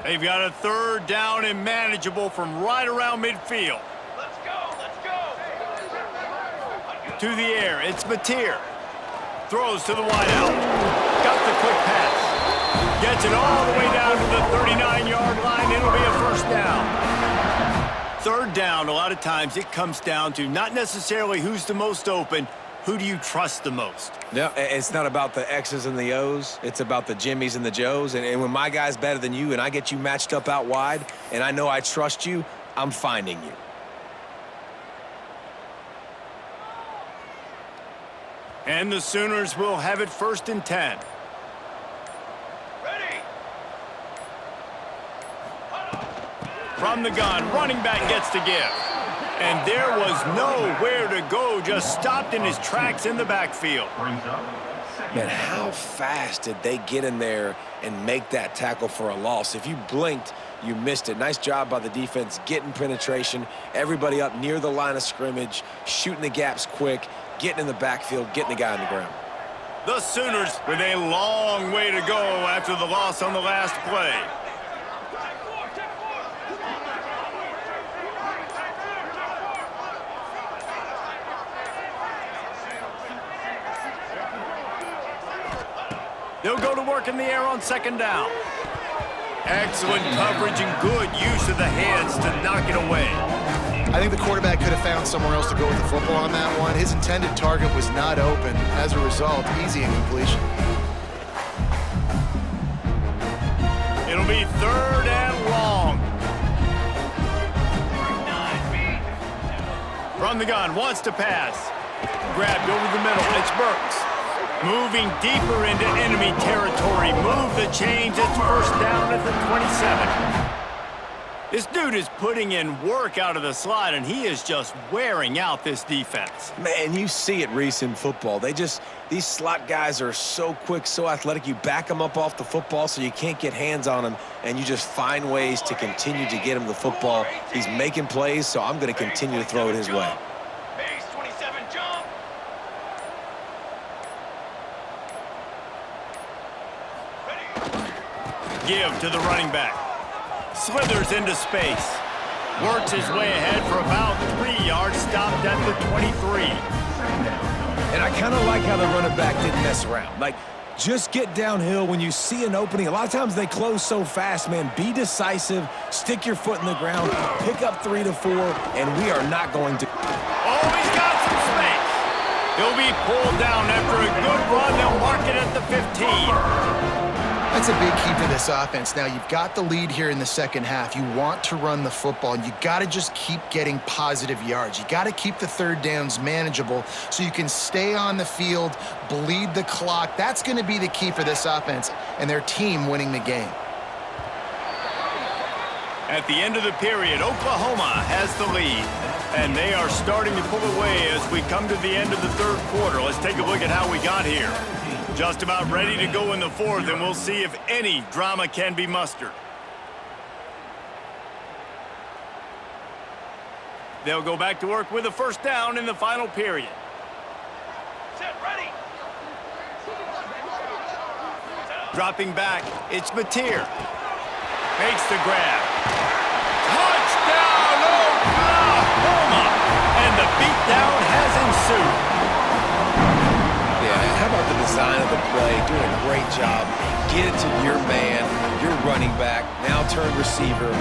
They've got a third down and manageable from right around midfield. Let's go, let's go. To the air, it's Mateer. Throws to the wideout. Got the quick pass. Gets it all the way down to the 39-yard line. It'll be a first down. Third down, a lot of times it comes down to not necessarily who's the most open, who do you trust the most? No, it's not about the X's and the O's. It's about the Jimmies and the Joes. And when my guy's better than you and I get you matched up out wide and I know I trust you, I'm finding you. And the Sooners will have it 1st and 10. Ready. From the gun, running back gets to give. And there was nowhere to go, just stopped in his tracks in the backfield. Man, how fast did they get in there and make that tackle for a loss? If you blinked, you missed it. Nice job by the defense getting penetration, everybody up near the line of scrimmage, shooting the gaps quick, getting in the backfield, getting the guy on the ground. The Sooners with a long way to go after the loss on the last play. They'll go to work in the air on 2nd down. Excellent coverage and good use of the hands to knock it away. I think the quarterback could have found somewhere else to go with the football on that one. His intended target was not open. As a result, easy incompletion. It'll be 3rd and long. From the gun, wants to pass. Grabbed over the middle, it's Burks. Moving deeper into enemy territory. Move the chains. It's 1st down at the 27. This dude is putting in work out of the slot, and he is just wearing out this defense. Man, you see it, Reese, in football. These slot guys are so quick, so athletic. You back them up off the football so you can't get hands on them, and you just find ways to continue to get him the football. He's making plays, so I'm going to continue to throw it his way. Base 27, jump. Give to the running back. Slithers into space. Works his way ahead for about 3 yards. Stopped at the 23. And I kind of like how the running back didn't mess around. Like, just get downhill when you see an opening. A lot of times they close so fast, man. Be decisive. Stick your foot in the ground. Pick up 3 to 4, and we are not going to. Oh, he's got some space. He'll be pulled down after a good run. They'll mark it at the 15. That's a big key for this offense. Now, you've got the lead here in the second half. You want to run the football, and you got to just keep getting positive yards. You got to keep the 3rd downs manageable so you can stay on the field, bleed the clock. That's going to be the key for this offense and their team winning the game. At the end of the period, Oklahoma has the lead, and they are starting to pull away as we come to the end of the 3rd quarter. Let's take a look at how we got here. Just about ready to go in the 4th, and we'll see if any drama can be mustered. They'll go back to work with a 1st down in the final period. Set, ready. Dropping back, it's Mateer. Makes the grab. Touchdown, Oklahoma! And the beatdown has ensued. How about the design of the play? Doing a great job. Get it to your man, your running back, now turn receiver.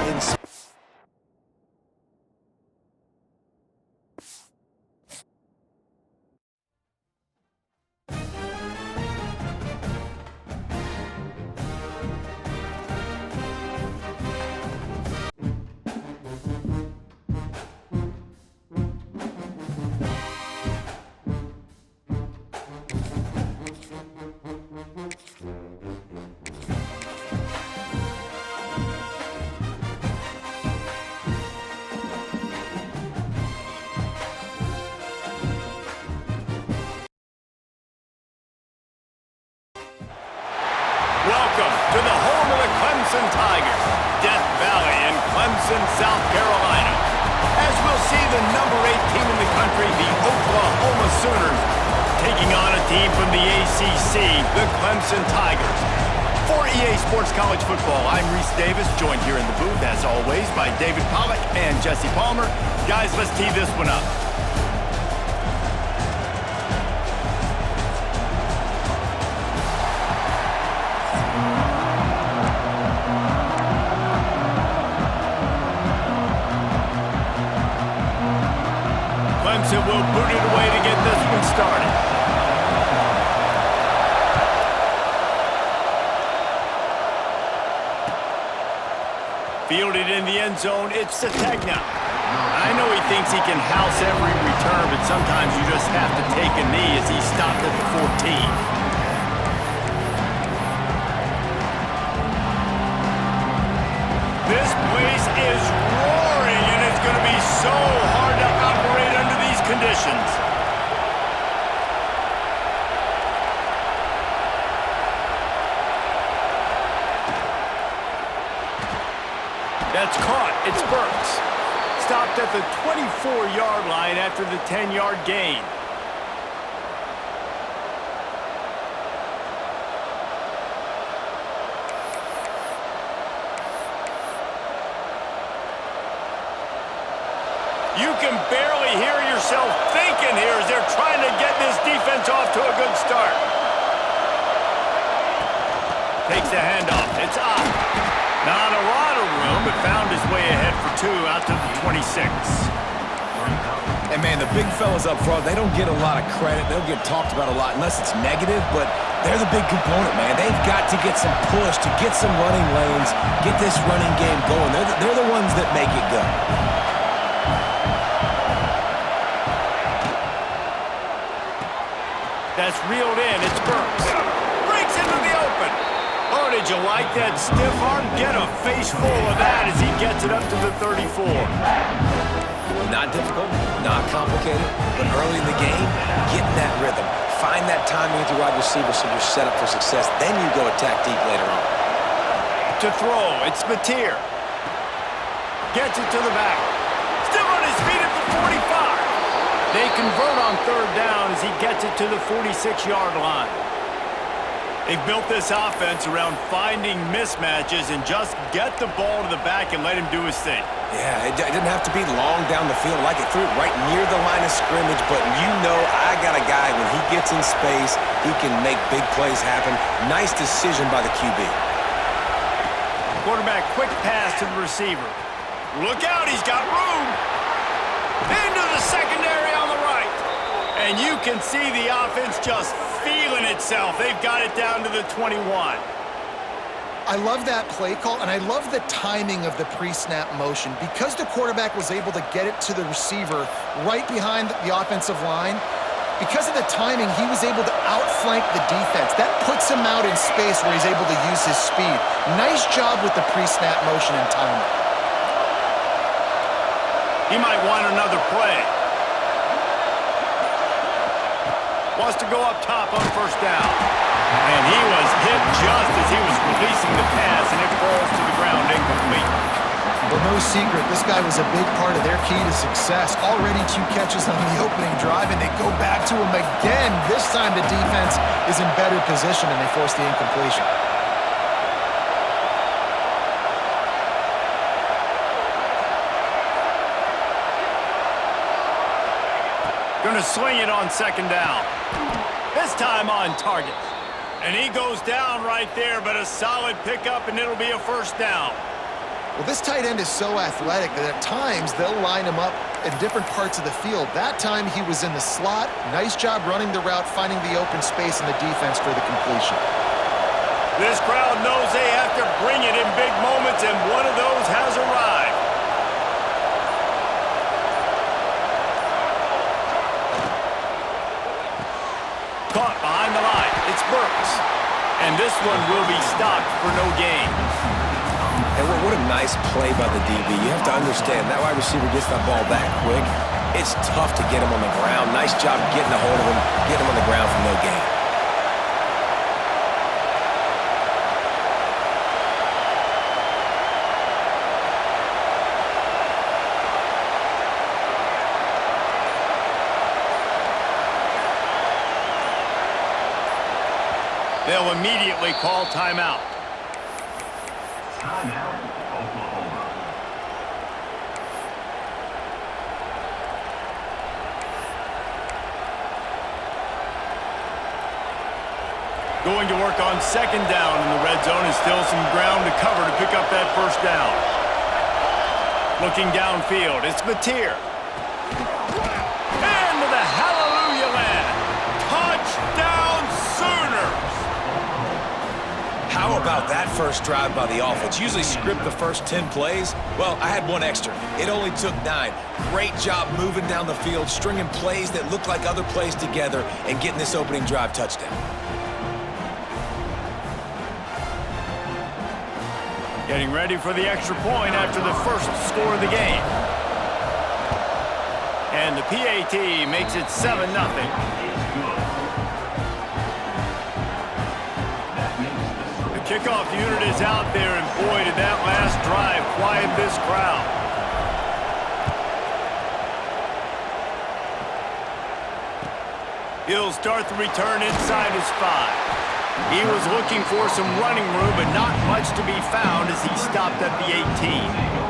Welcome to the home of the Clemson Tigers, Death Valley in Clemson, South Carolina. As we'll see the number 8 team in the country, the Oklahoma Sooners, taking on a team from the ACC, the Clemson Tigers. For EA Sports College Football, I'm Reese Davis, joined here in the booth, as always, by David Pollack and Jesse Palmer. Guys, let's tee this one up. Clemson will boot it away to get this one started. Fielded in the end zone, it's Sategna. I know he thinks he can house every return, but sometimes you just have to take a knee as he stopped at the 14. This place is roaring, and it's going to be so hard to operate under these conditions. That's caught. It's Burks. Stopped at the 24-yard line after the 10-yard gain. You can barely hear yourself thinking here as they're trying to get this defense off to a good start. Takes the handoff. It's up. Not a lot of room, but found his way ahead for two out to the 26. And, man, the big fellas up front, they don't get a lot of credit. They don't get talked about a lot unless it's negative, but they're the big component, man. They've got to get some push, to get some running lanes, get this running game going. They're the ones that make it go. That's reeled in. It's Burks. Breaks into the open. Oh, did you like that stiff arm? Get a face full of that as he gets it up to the 34. Not difficult, not complicated, but early in the game, get in that rhythm. Find that timing with your wide receiver so you're set up for success. Then you go attack deep later on. To throw, it's Mateer. Gets it to the back. Still on his feet at the 45. They convert on third down as he gets it to the 46-yard line. They've built this offense around finding mismatches and just get the ball to the back and let him do his thing. Yeah, it didn't have to be long down the field. Like it threw it right near the line of scrimmage, but you know I got a guy, when he gets in space, he can make big plays happen. Nice decision by the QB. Quarterback, quick pass to the receiver. Look out, he's got room. Into the secondary on the right. And you can see the offense just feeling itself. They've got it down to the 21. I love that play call, and I love the timing of the pre-snap motion. Because the quarterback was able to get it to the receiver right behind the offensive line, because of the timing, he was able to outflank the defense. That puts him out in space where he's able to use his speed. Nice job with the pre-snap motion and timing. He might want another play. Wants to go up top on first down. And he was hit just as he was releasing the pass, and it falls to the ground incomplete. But no secret, this guy was a big part of their key to success. Already 2 catches on the opening drive, and they go back to him again. This time the defense is in better position, and they force the incompletion. Going to swing it on second down. This time on target. And he goes down right there, but a solid pickup, and it'll be a first down. Well, this tight end is so athletic that at times they'll line him up in different parts of the field. That time he was in the slot. Nice job running the route, finding the open space in the defense for the completion. This crowd knows they have to bring it in big moments, and one of those has arrived. Caught behind the line. It's Burks. And this one will be stopped for no gain. And what a nice play by the DB. You have to understand, that wide receiver gets that ball that quick. It's tough to get him on the ground. Nice job getting a hold of him, getting him on the ground for no gain. They'll immediately call timeout. Going to work on second down in the red zone, is still some ground to cover to pick up that first down. Looking downfield, it's Mateer. And to the hallelujah land. Touchdown Sooners! How about that first drive by the offense? Usually script the first 10 plays. Well, I had one extra. It only took 9. Great job moving down the field, stringing plays that look like other plays together, and getting this opening drive touchdown. Getting ready for the extra point after the first score of the game. And the PAT makes it 7-0. The kickoff unit is out there, and boy, did that last drive quiet this crowd. He'll start the return inside his 5. He was looking for some running room, but not much to be found as he stopped at the 18.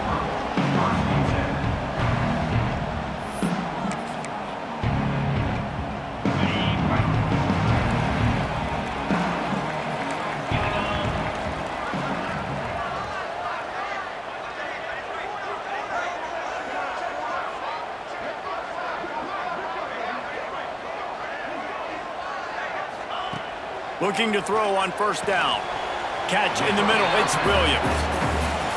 Looking to throw on first down. Catch in the middle, it's Williams.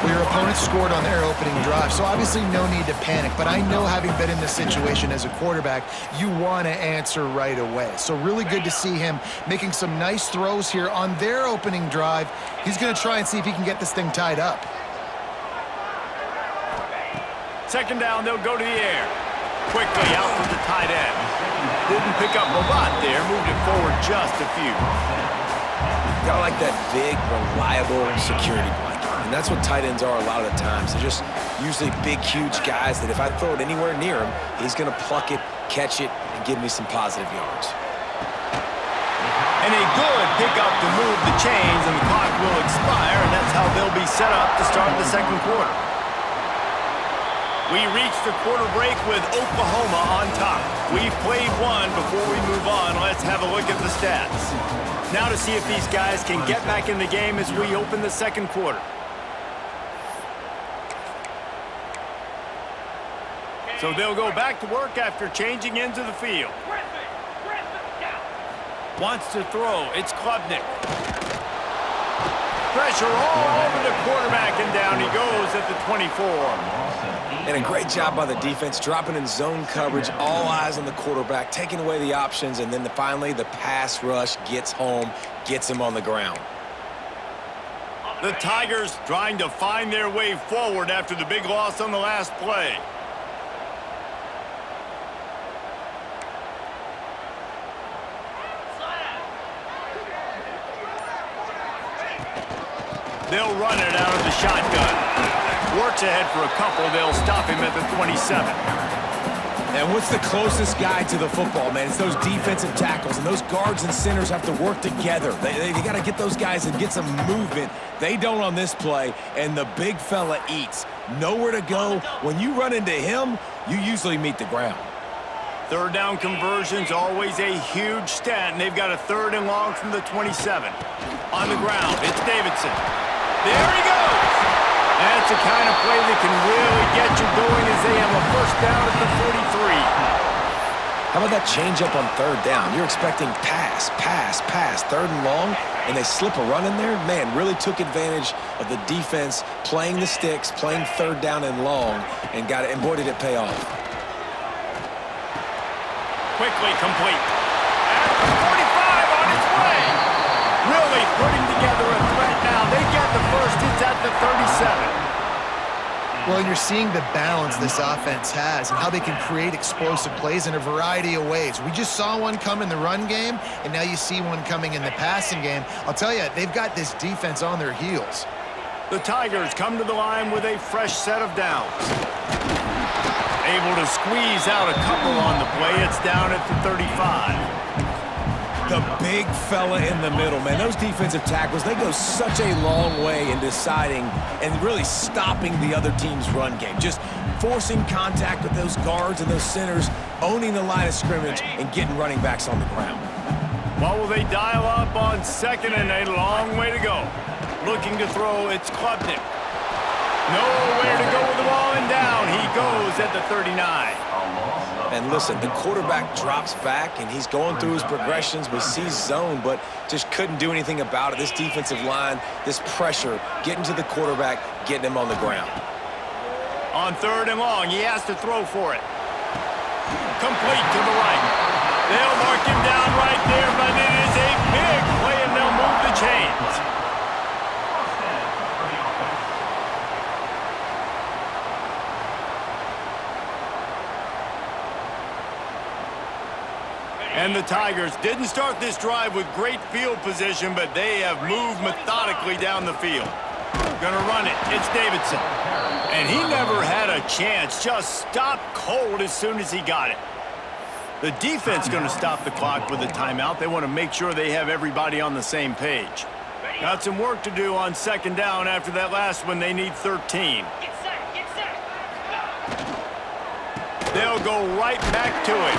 Well, your opponent scored on their opening drive, so obviously no need to panic. But I know, having been in this situation as a quarterback, you want to answer right away. So really good to see him making some nice throws here on their opening drive. He's going to try and see if he can get this thing tied up. Second down, they'll go to the air. Quickly out to the tight end. Didn't pick up a lot there, moved it forward just a few. Gotta like that big, reliable security blanket. And that's what tight ends are a lot of the times. They're just usually big, huge guys that if I throw it anywhere near him, he's gonna pluck it, catch it, and give me some positive yards. And a good pickup to move the chains, and the clock will expire, and that's how they'll be set up to start the second quarter. We reach the quarter break with Oklahoma on top. We've played one. Before we move on, let's have a look at the stats. Now to see if these guys can get back in the game as we open the second quarter. So they'll go back to work after changing into the field. Wants to throw. It's Klubnik. Pressure all over the quarterback, and down he goes at the 24. And a great job by the defense, dropping in zone coverage, all eyes on the quarterback, taking away the options, and then finally the pass rush gets home, gets him on the ground. The Tigers trying to find their way forward after the big loss on the last play. They'll run it out of the shotgun. Works ahead for a couple. They'll stop him at the 27. And what's the closest guy to the football, man? It's those defensive tackles, and those guards and centers have to work together. They got to get those guys and get some movement. They don't on this play, and the big fella eats. Nowhere to go. When you run into him, you usually meet the ground. Third down conversion's always a huge stat, and they've got a 3rd and long from the 27. On the ground, it's Davidson. There he goes! That's the kind of play that can really get you going as they have a first down at the 43. How about that change-up on 3rd down? You're expecting pass, 3rd and long, and they slip a run in there? Man, really took advantage of the defense, playing the sticks, playing 3rd down and long, and got it, and boy, did it pay off. Quickly complete. At the 45 on its way. Really putting together a threat now. They get the first. It's at the 37. Well, and you're seeing the balance this offense has and how they can create explosive plays in a variety of ways. We just saw one come in the run game, and now you see one coming in the passing game. I'll tell you, they've got this defense on their heels. The Tigers come to the line with a fresh set of downs. Able to squeeze out a couple on the play. It's down at the 35. The big fella in the middle, man. Those defensive tackles, they go such a long way in deciding and really stopping the other team's run game. Just forcing contact with those guards and those centers, owning the line of scrimmage, and getting running backs on the ground. What will they dial up on second and a long way to go? Looking to throw, it's Klubnik. Nowhere to go with the ball, and down he goes at the 39. And listen, the quarterback drops back, and he's going through his progressions. We see zone, but just couldn't do anything about it. This defensive line, this pressure, getting to the quarterback, getting him on the ground. On third and long, he has to throw for it. Complete to the right. They'll mark him down right there, but it is a big play, and they'll move the chains. And the Tigers didn't start this drive with great field position, but they have moved methodically down the field. Gonna run it. It's Davidson. And he never had a chance. Just stopped cold as soon as he got it. The defense gonna stop the clock with a timeout. They want to make sure they have everybody on the same page. Got some work to do on second down after that last one. They need 13. Get set, get set. They'll go right back to it.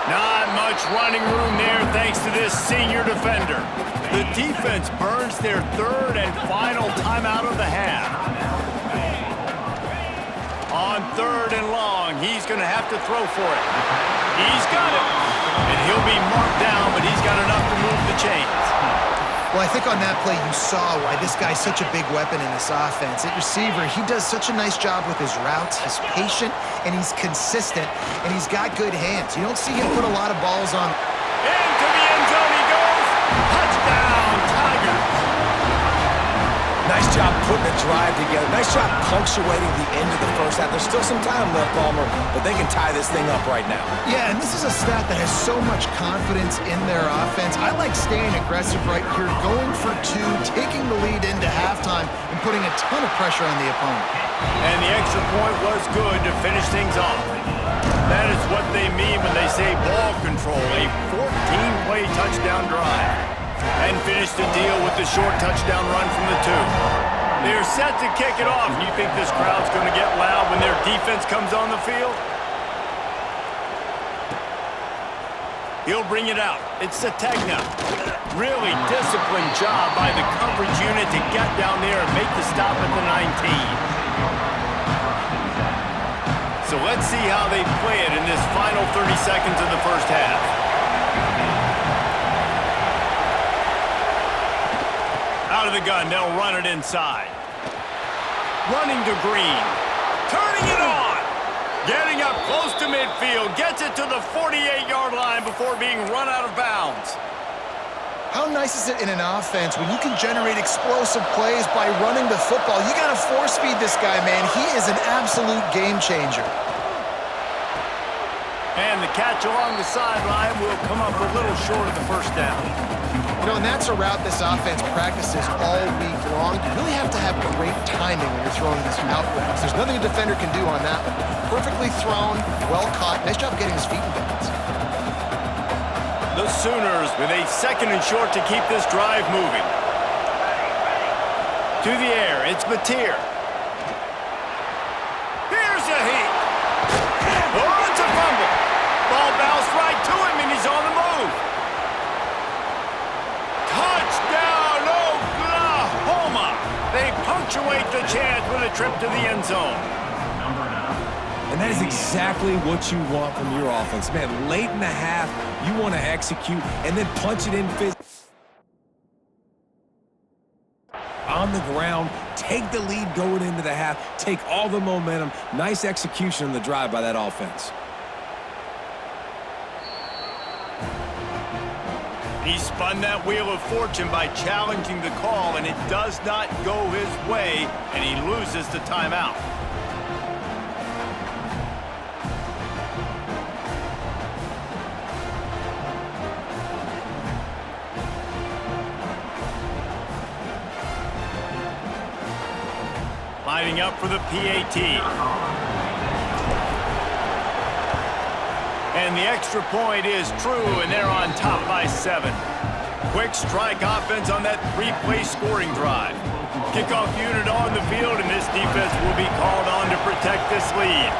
Not much running room there thanks to this senior defender. The defense burns their third and final timeout of the half. On third and long, he's going to have to throw for it. He's got it. And he'll be marked down, but he's got enough to move the chains. Well, I think on that play you saw why this guy's such a big weapon in this offense. At receiver, he does such a nice job with his routes. He's patient, and he's consistent, and he's got good hands. You don't see him put a lot of balls on. Into the end zone he goes. Touchdown, Tigers. Nice job putting a drive together. Nice job punctuating the end of the first half. There's still some time left, Palmer, but they can tie this thing up right now. Yeah, and this is a stat that has so much confidence in their offense. I like staying aggressive right here, going for two, taking the lead into halftime, and putting a ton of pressure on the opponent. And the extra point was good to finish things off. That is what they mean when they say ball control, a 14-play touchdown drive. And finish the deal with the short touchdown run from the 2. They're set to kick it off. You think this crowd's going to get loud when their defense comes on the field? He'll bring it out. It's Sategna. Really disciplined job by the coverage unit to get down there and make the stop at the 19. So let's see how they play it in this final 30 seconds of the first half. Out of the gun, they'll run it inside. Running to Green. Turning it on. Getting up close to midfield. Gets it to the 48-yard line before being run out of bounds. How nice is it in an offense when you can generate explosive plays by running the football? You got to force feed this guy, man. He is an absolute game changer. And the catch along the sideline will come up a little short of the first down. You know, and that's a route this offense practices all week long. You really have to have great timing when you're throwing these out routes. There's nothing a defender can do on that one. Perfectly thrown, well caught. Nice job getting his feet in bounds. The Sooners with a second and short to keep this drive moving. To the air, it's Mateer. Here's a heat. Oh, it's a fumble. Ball bounced right to him, and he's on the move. Touchdown, Oklahoma! They punctuate the chance with a trip to the end zone. And that is exactly what you want from your offense. Man, late in the half, you want to execute and then punch it in physically. On the ground, take the lead going into the half, take all the momentum. Nice execution on the drive by that offense. He spun that wheel of fortune by challenging the call, and it does not go his way, and he loses the timeout. Lining up for the PAT. And the extra point is true, and they're on top by 7. Quick strike offense on that 3-play scoring drive. Kickoff unit on the field, and this defense will be called on to protect this lead.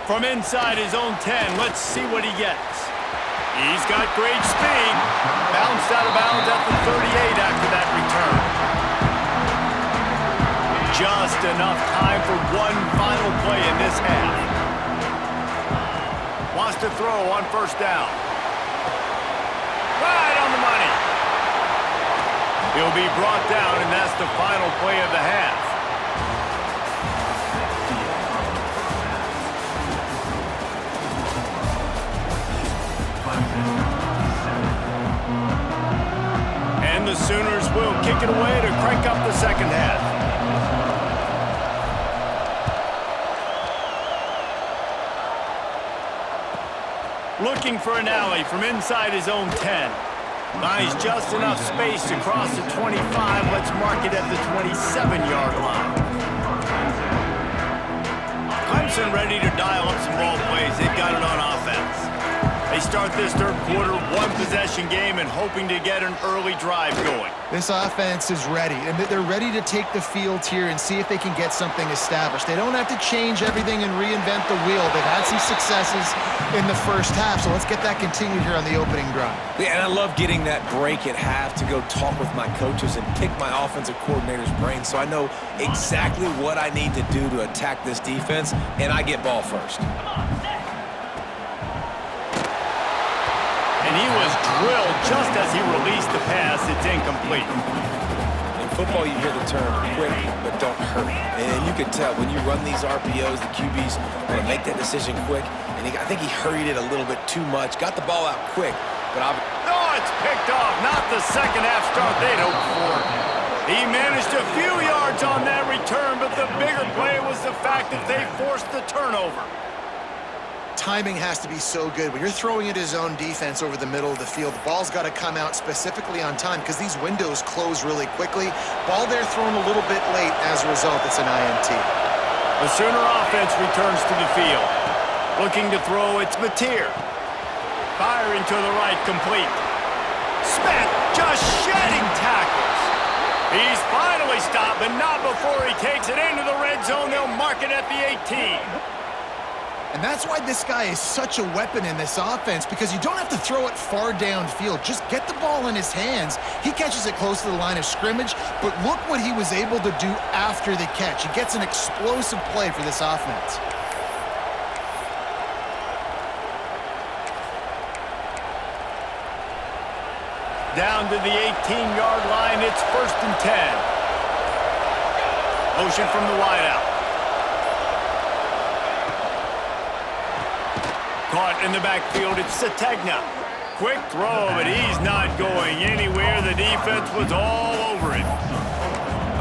From inside his own 10, let's see what he gets. He's got great speed. Bounced out of bounds at the 38 after that return. Just enough time for one final play in this half. Wants to throw on first down. Right on the money. He'll be brought down, and that's the final play of the half. And the Sooners will kick it away to crank up the second half. Looking for an alley from inside his own 10. Finds just enough space to cross the 25. Let's mark it at the 27-yard line. Clemson ready to dial up some ball plays. They've got it on offense. They start this third quarter, one-possession game, and hoping to get an early drive going. This offense is ready, and they're ready to take the field here and see if they can get something established. They don't have to change everything and reinvent the wheel. They've had some successes in the first half, so let's get that continued here on the opening drive. Yeah, and I love getting that break at half to go talk with my coaches and pick my offensive coordinator's brain so I know exactly what I need to do to attack this defense, and I get ball first. And he was drilled just as he released the pass. It's incomplete. In football, you hear the term quick, but don't hurry. And you can tell when you run these RPOs, the QBs want to make that decision quick. And I think he hurried it a little bit too much. Got the ball out quick, but no, it's picked off. Not the second half start they'd hoped for. He managed a few yards on that return, but the bigger play was the fact that they forced the turnover. Timing has to be so good. When you're throwing at his own defense over the middle of the field, the ball's got to come out specifically on time because these windows close really quickly. Ball there thrown a little bit late. As a result, it's an INT. The Sooner offense returns to the field. Looking to throw, it's Mateer. Firing to the right, complete. Smith just shedding tackles. He's finally stopped, but not before he takes it into the red zone. They'll mark it at the 18. And that's why this guy is such a weapon in this offense, because you don't have to throw it far downfield. Just get the ball in his hands. He catches it close to the line of scrimmage, but look what he was able to do after the catch. He gets an explosive play for this offense. Down to the 18-yard line, it's 1st and 10. Motion from the wideout. Caught in the backfield, it's Sategna. Quick throw, but he's not going anywhere. The defense was all over him.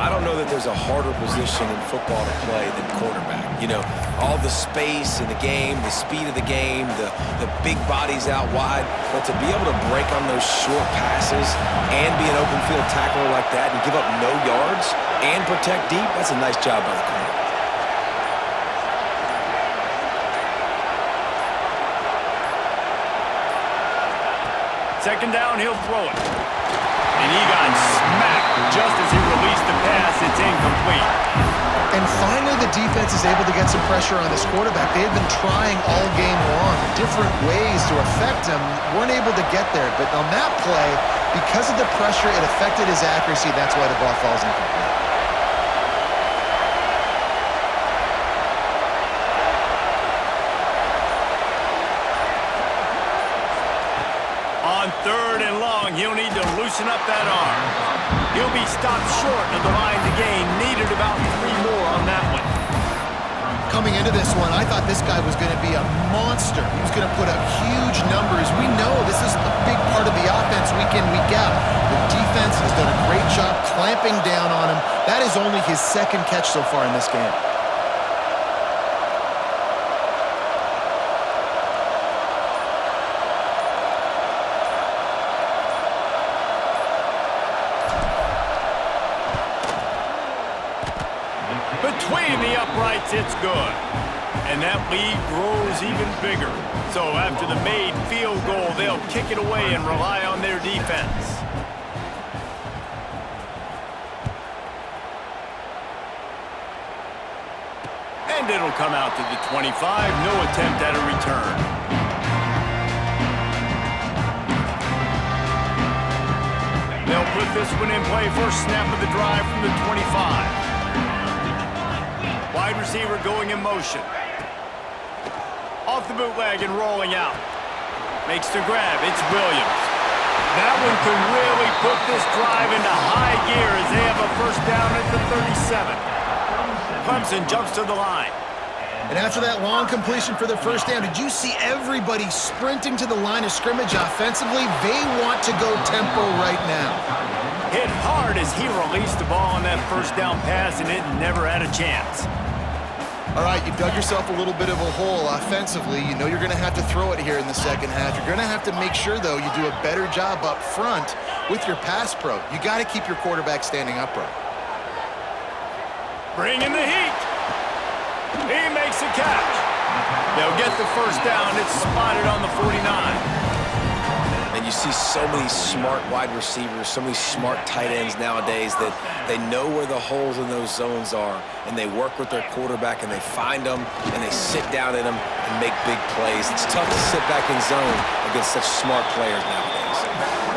I don't know that there's a harder position in football to play than quarterback. You know, all the space in the game, the speed of the game, the big bodies out wide. But to be able to break on those short passes and be an open field tackler like that and give up no yards and protect deep, that's a nice job by the corner. Second down, he'll throw it. And he got smacked just as he released the pass. It's incomplete. And finally, the defense is able to get some pressure on this quarterback. They had been trying all game long, different ways to affect him. Weren't able to get there. But on that play, because of the pressure, it affected his accuracy. That's why the ball falls incomplete. On 3rd and long, he'll need to loosen up that arm. He'll be stopped short of the line to gain. Needed about 3 more on that one. Coming into this one, I thought this guy was going to be a monster. He was going to put up huge numbers. We know this is a big part of the offense week in, week out. The defense has done a great job clamping down on him. That is only his 2nd catch so far in this game. Between the uprights, it's good. And that lead grows even bigger. So after the made field goal, they'll kick it away and rely on their defense. And it'll come out to the 25. No attempt at a return. They'll put this one in play. First snap of the drive from the 25. Wide receiver going in motion. Off the bootleg and rolling out. Makes the grab. It's Williams. That one could really put this drive into high gear as they have a first down at the 37. Clemson jumps to the line. And after that long completion for the first down, did you see everybody sprinting to the line of scrimmage offensively? They want to go tempo right now. Hit hard as he released the ball on that first down pass, and it never had a chance. All right, you dug yourself a little bit of a hole offensively. You know you're going to have to throw it here in the second half. You're going to have to make sure, though, you do a better job up front with your pass pro. You got to keep your quarterback standing upright. Bring in the heat. He makes a catch. They'll get the first down. It's spotted on the 49. And you see so many smart wide receivers, so many smart tight ends nowadays that they know where the holes in those zones are, and they work with their quarterback, and they find them, and they sit down in them and make big plays. It's tough to sit back in zone against such smart players nowadays.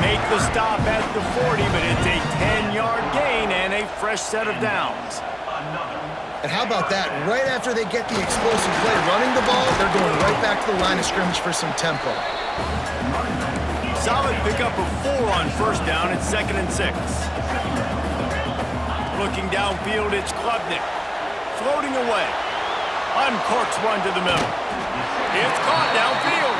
Make the stop at the 40, but it's a 10-yard gain and a fresh set of downs. And how about that? Right after they get the explosive play running the ball, they're going right back to the line of scrimmage for some tempo. Solid pickup of 4 on first down. It's 2nd and 6. Looking downfield, it's Klubnik. Floating away. Uncorks one to the middle. It's caught downfield.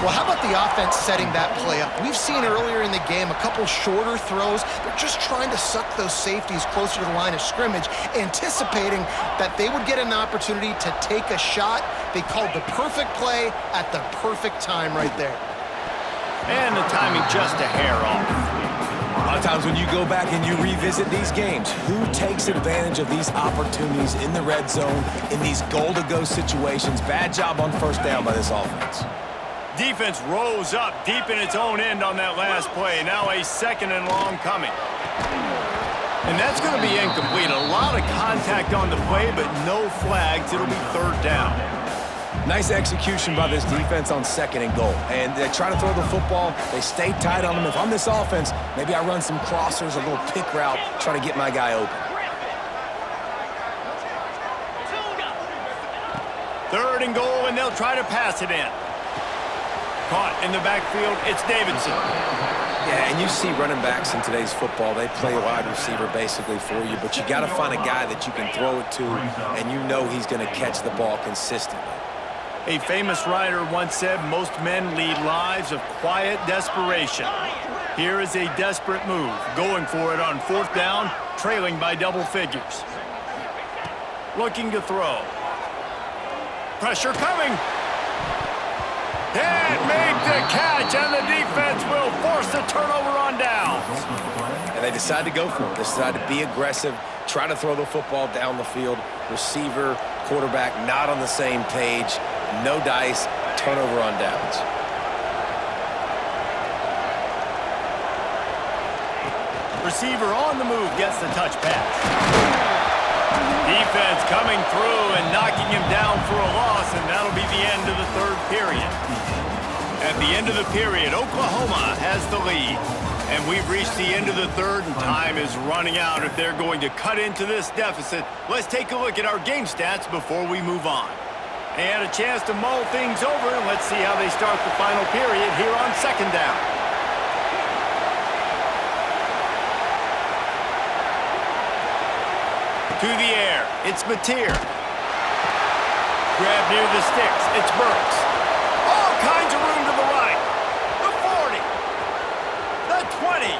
Well, how about the offense setting that play up? We've seen earlier in the game a couple shorter throws. They're just trying to suck those safeties closer to the line of scrimmage, anticipating that they would get an opportunity to take a shot. They called the perfect play at the perfect time right there. And the timing just a hair off. A lot of times when you go back and you revisit these games, who takes advantage of these opportunities in the red zone, in these goal-to-go situations? Bad job on first down by this offense. Defense rose up deep in its own end on that last play. Now a 2nd and long coming. And that's going to be incomplete. A lot of contact on the play, but no flags. It'll be 3rd down. Nice execution by this defense on 2nd and goal. And they try to throw the football. They stay tight on them. If I'm this offense, maybe I run some crossers, a little pick route, try to get my guy open. 3rd and goal, and they'll try to pass it in. Caught in the backfield, it's Davidson. Yeah, and you see running backs in today's football, they play wide receiver basically for you, but you got to find a guy that you can throw it to, and you know he's going to catch the ball consistently. A famous writer once said, most men lead lives of quiet desperation. Here is a desperate move, going for it on 4th down, trailing by double figures. Looking to throw. Pressure coming. And made the catch, and the defense will force the turnover on downs. And they decide to go for it. They decide to be aggressive, try to throw the football down the field. Receiver, quarterback, not on the same page. No dice, turnover on downs. Receiver on the move gets the touch pass. Defense coming through and knocking him down for a loss, and that'll be the end of the 3rd period. At the end of the period, Oklahoma has the lead. And we've reached the end of the 3rd, and time is running out if they're going to cut into this deficit. Let's take a look at our game stats before we move on. They had a chance to mull things over, and let's see how they start the final period here on 2nd down. To the air, it's Mateer. Grab near the sticks, it's Burks. All kinds of room to the right. The 40. The 20.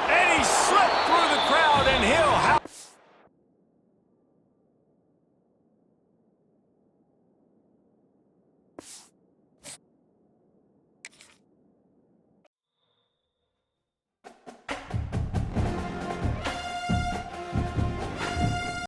And he slipped through the crowd, and he'll have